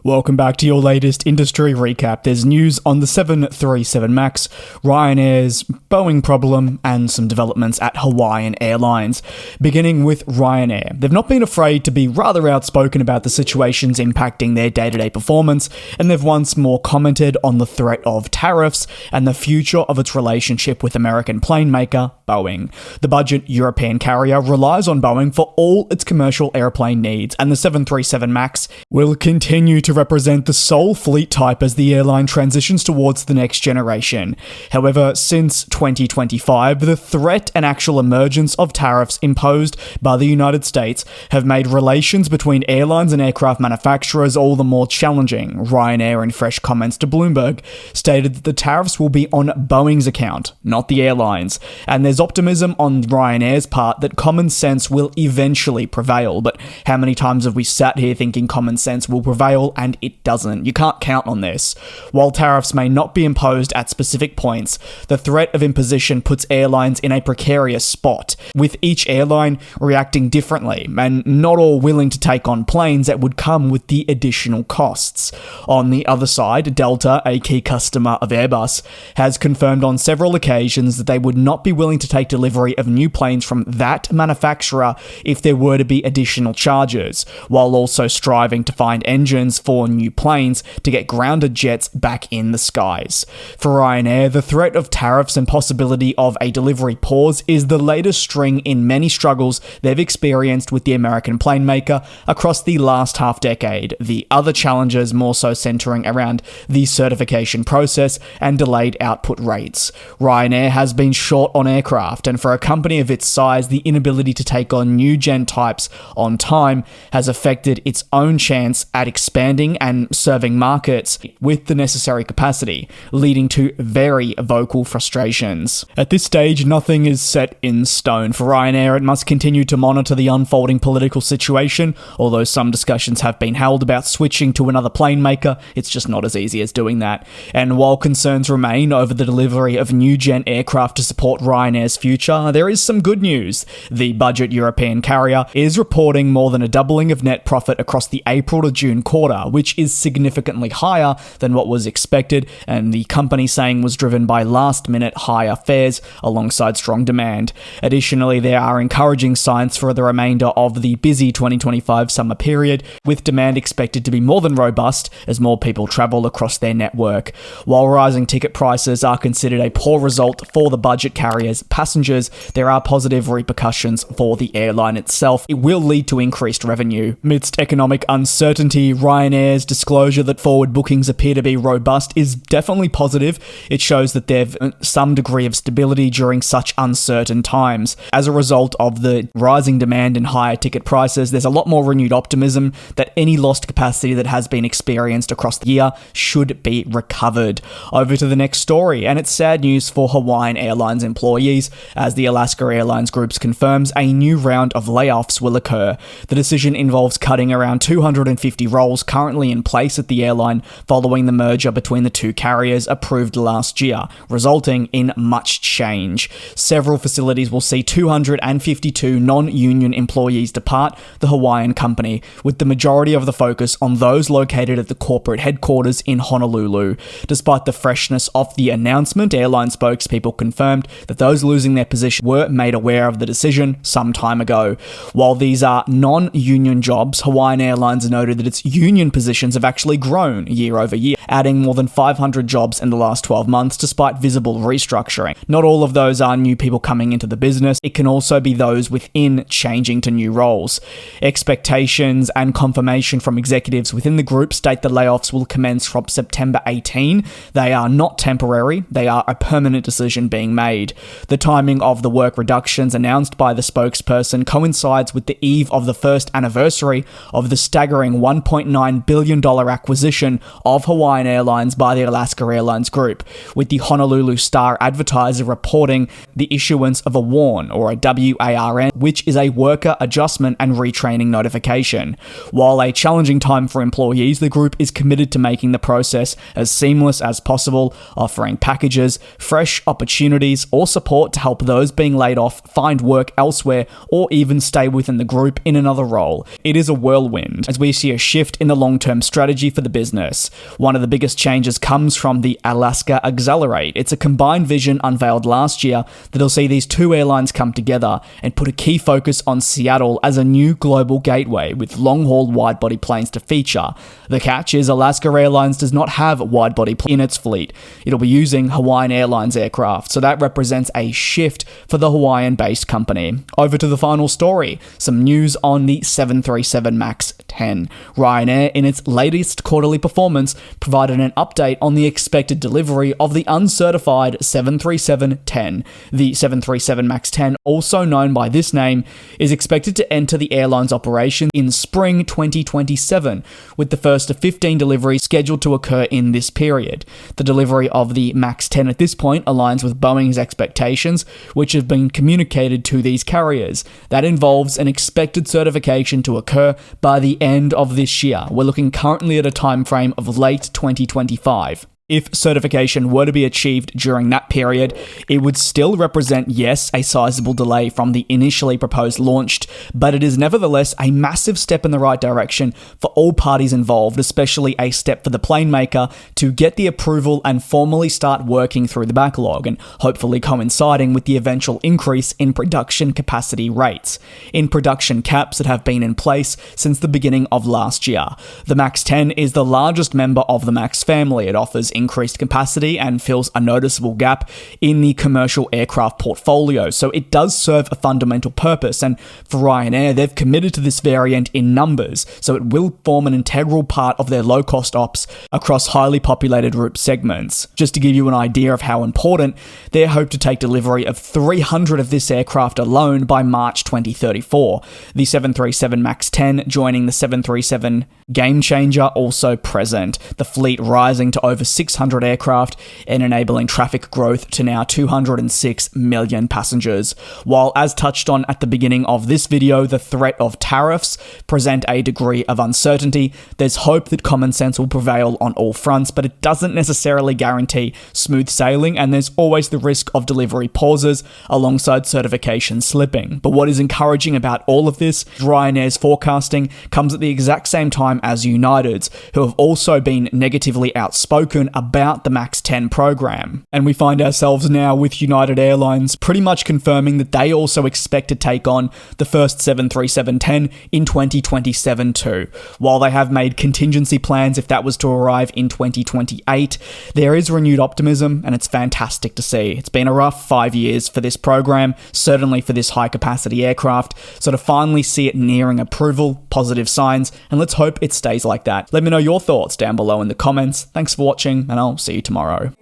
Welcome back to your latest industry recap. There's news on the 737 MAX, Ryanair's Boeing problem, and some developments at Hawaiian Airlines. Beginning with Ryanair. They've not been afraid to be rather outspoken about the situations impacting their day-to-day performance, and they've once more commented on the threat of tariffs and the future of its relationship with American plane maker Boeing. The budget European carrier relies on Boeing for all its commercial airplane needs, and the 737 MAX will continue to represent the sole fleet type as the airline transitions towards the next generation. However, since 2025, the threat and actual emergence of tariffs imposed by the United States have made relations between airlines and aircraft manufacturers all the more challenging. Ryanair, in fresh comments to Bloomberg, stated that the tariffs will be on Boeing's account, not the airlines, and there's optimism on Ryanair's part that common sense will eventually prevail. But how many times have we sat here thinking common sense will prevail and it doesn't? You can't count on this. While tariffs may not be imposed at specific points, the threat of imposition puts airlines in a precarious spot, with each airline reacting differently and not all willing to take on planes that would come with the additional costs. On the other side, Delta, a key customer of Airbus, has confirmed on several occasions that they would not be willing to take delivery of new planes from that manufacturer if there were to be additional charges, while also striving to find engines for new planes to get grounded jets back in the skies. For Ryanair, the threat of tariffs and possibility of a delivery pause is the latest string in many struggles they've experienced with the American plane maker across the last half-decade, the other challenges more so centering around the certification process and delayed output rates. Ryanair has been short on aircraft, and for a company of its size, the inability to take on new gen types on time has affected its own chance at expanding and serving markets with the necessary capacity, leading to very vocal frustrations. At this stage, nothing is set in stone. For Ryanair, it must continue to monitor the unfolding political situation, although some discussions have been held about switching to another plane maker. It's just not as easy as doing that. And while concerns remain over the delivery of new gen aircraft to support Ryanair's future, there is some good news. The budget European carrier is reporting more than a doubling of net profit across the April to June quarter, which is significantly higher than what was expected, and the company saying was driven by last-minute higher fares alongside strong demand. Additionally, there are encouraging signs for the remainder of the busy 2025 summer period, with demand expected to be more than robust as more people travel across their network. While rising ticket prices are considered a poor result for the budget carrier's passengers, there are positive repercussions for the airline itself. It will lead to increased revenue. Amidst economic uncertainty, Ryanair's disclosure that forward bookings appear to be robust is definitely positive. It shows that they've some degree of stability during such uncertain times. As a result of the rising demand and higher ticket prices, there's a lot more renewed optimism that any lost capacity that has been experienced across the year should be recovered. Over to the next story, and it's sad news for Hawaiian Airlines employees, as the Alaska Airlines Group confirms a new round of layoffs will occur. The decision involves cutting around 250 roles currently in place at the airline following the merger between the two carriers approved last year, resulting in much change. Several facilities will see 252 non-union employees depart the Hawaiian company, with the majority of the focus on those located at the corporate headquarters in Honolulu. Despite the freshness of the announcement, airline spokespeople confirmed that those losing their position were made aware of the decision some time ago. While these are non-union jobs, Hawaiian Airlines noted that its union positions have actually grown year over year, adding more than 500 jobs in the last 12 months despite visible restructuring. Not all of those are new people coming into the business. It can also be those within changing to new roles. Expectations and confirmation from executives within the group state the layoffs will commence from September 18. They are not temporary. They are a permanent decision being made. The timing of the work reductions announced by the spokesperson coincides with the eve of the first anniversary of the staggering $1.9 billion acquisition of Hawaiian Hawaiian Airlines by the Alaska Airlines Group, with the Honolulu Star-Advertiser reporting the issuance of a WARN, or a WARN, which is a worker adjustment and retraining notification. While a challenging time for employees, the group is committed to making the process as seamless as possible, offering packages, fresh opportunities, or support to help those being laid off find work elsewhere or even stay within the group in another role. It is a whirlwind, as we see a shift in the long-term strategy for the business. One of the biggest changes comes from the Alaska Accelerate. It's a combined vision unveiled last year that'll see these two airlines come together and put a key focus on Seattle as a new global gateway with long-haul wide-body planes to feature. The catch is Alaska Airlines does not have wide-body planes in its fleet. It'll be using Hawaiian Airlines aircraft, so that represents a shift for the Hawaiian-based company. Over to the final story, some news on the 737 MAX 10. Ryanair, in its latest quarterly performance, provided an update on the expected delivery of the uncertified 737-10. The 737 MAX 10, also known by this name, is expected to enter the airline's operation in spring 2027, with the first of 15 deliveries scheduled to occur in this period. The delivery of the MAX 10 at this point aligns with Boeing's expectations, which have been communicated to these carriers. That involves an expected certification to occur by the end of this year. We're looking currently at a time frame of late 2025. If certification were to be achieved during that period, it would still represent, yes, a sizable delay from the initially proposed launch, but it is nevertheless a massive step in the right direction for all parties involved, especially a step for the plane maker to get the approval and formally start working through the backlog, and hopefully coinciding with the eventual increase in production capacity rates. In production caps that have been in place since the beginning of last year. The MAX 10 is the largest member of the MAX family. It offers increased capacity and fills a noticeable gap in the commercial aircraft portfolio, so it does serve a fundamental purpose, and for Ryanair, they've committed to this variant in numbers, so it will form an integral part of their low-cost ops across highly populated route segments. Just to give you an idea of how important, they hope to take delivery of 300 of this aircraft alone by March 2034. The 737 MAX 10 joining the 737 Gamechanger also present, the fleet rising to over 600 aircraft and enabling traffic growth to now 206 million passengers. While, as touched on at the beginning of this video, the threat of tariffs present a degree of uncertainty, there's hope that common sense will prevail on all fronts, but it doesn't necessarily guarantee smooth sailing, and there's always the risk of delivery pauses alongside certification slipping. But what is encouraging about all of this, Ryanair's forecasting comes at the exact same time as United's, who have also been negatively outspoken about the MAX 10 program. And we find ourselves now with United Airlines pretty much confirming that they also expect to take on the first 737-10 in 2027 too. While they have made contingency plans if that was to arrive in 2028, there is renewed optimism, and it's fantastic to see. It's been a rough 5 years for this program, certainly for this high-capacity aircraft, so to finally see it nearing approval, positive signs, and let's hope it stays like that. Let me know your thoughts down below in the comments. Thanks for watching, and I'll see you tomorrow.